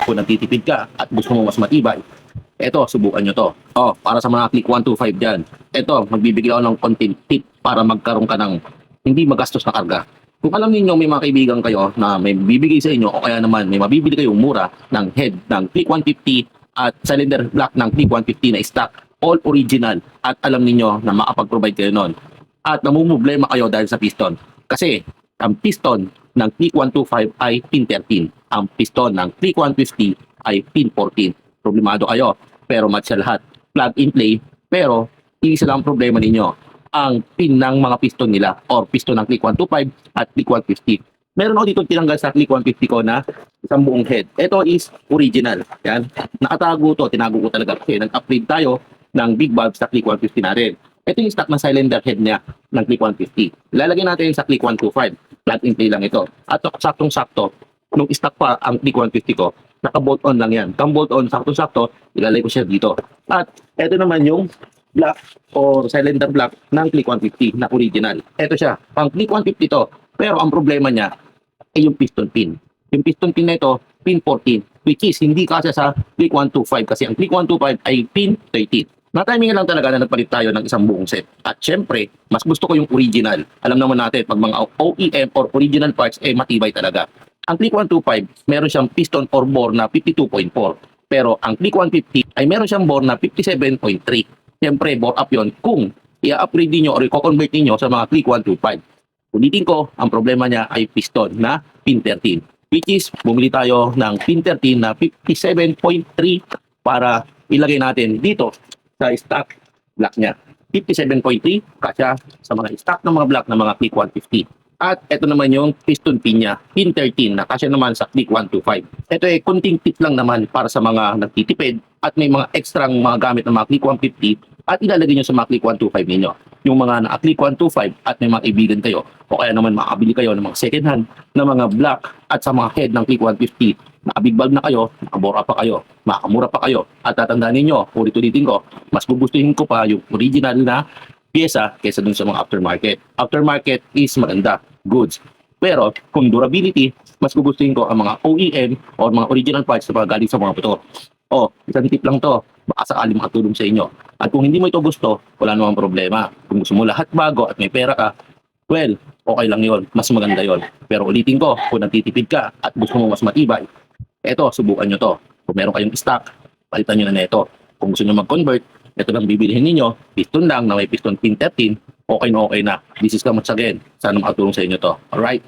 kung nagtitipid ka at gusto mo mas matibay, eto, subukan nyo to. Oh, para sa mga click 125 dyan. Eto, magbibigay ako ng konting tip para magkaroon ka ng hindi magastos na karga. Kung alam niyo may mga kaibigan kayo na may bibigay sa inyo o kaya naman may mabibili kayong mura ng head ng click 150 at cylinder block ng click 150 na stock, all original, at alam niyo na makapag-provide kayo nun. At namumblema kayo dahil sa piston. Kasi ang piston ng click 125 ay pin 13. Ang piston ng click 150 ay pin 14. Problemado kayo, pero match sa lahat. Plug and play, pero isa lang ang problema ninyo, ang pin ng mga piston nila or piston ng click 125 at click 150. Meron ako dito tinanggal sa click 150 ko na isang buong head. Ito is original. Yan. Nakatago to, tinago ko talaga kasi nag-upgrade tayo ng big bulb sa click 150 natin. Ito yung stock na cylinder head niya ng click 150. Ilalagay natin sa click 125. Plug and play lang ito. At saktong-sakto, nung stock pa ang click 150 ko, naka-bolt on lang yan. Kang bolt on, saktong-sakto, ilalagay ko siya dito. At ito naman yung block or cylinder block ng click 150 na original. Ito siya, pang click 150 to. Pero ang problema niya ay yung piston pin. Yung piston pin na ito, pin 14, which is hindi kasi sa click 125 kasi ang click 125 ay pin 13. Na-timing lang talaga na nagpalit tayo ng isang buong set. At syempre, mas gusto ko yung original. Alam naman natin, pag mga OEM or original parts, matibay talaga. Ang click 125, meron siyang piston or bore na 52.4. Pero ang click 150 ay meron siyang bore na 57.3. Siyempre, bore up yon kung i-upgrade niyo or i-convert niyo sa mga click 125. Ulitin ko, ang problema niya ay piston na pin 13. Which is, bumili tayo ng pin 13 na 57.3 para ilagay natin dito sa stock block niya. 57.3 kasya sa mga stock ng mga block ng mga click 150. At ito naman yung piston pin niya, pin 13 na kasya naman sa click 125. Ito ay kunting tip lang naman para sa mga nagtitipid at may mga ekstrang mga gamit ng mga click 150 at ilalagay nyo sa mga click 125 ninyo. Yung mga naka-click 125 at may mga kaibigan kayo o kaya naman makabili kayo ng mga second hand na mga block at sa mga head ng click 150, naka-big bulb na kayo, nakabora pa kayo, makamura pa kayo. At tatandaan ninyo, ulit-ulitin ko, mas gugustuhin ko pa yung original na pyesa kaysa dun sa mga aftermarket. Aftermarket is maganda, goods. Pero kung durability, mas gugustuhin ko ang mga OEM o mga original parts na galing sa mga motor. O, isang tip lang to, baka sakali makatulong sa inyo. At kung hindi mo ito gusto, wala namang problema. Kung gusto mo lahat bago at may pera ka, well, okay lang yon, mas maganda yon. Pero ulitin ko, kung nagtitipid ka at gusto mo mas matibay, eto, subukan nyo to. Kung meron kayong stock, palitan nyo na ito. Kung gusto nyo mag-convert, ito lang bibilihin ninyo, piston lang na may piston pin 13, okay na okay na. This is Kamuts again. Sana makatulong sa inyo to. Alright?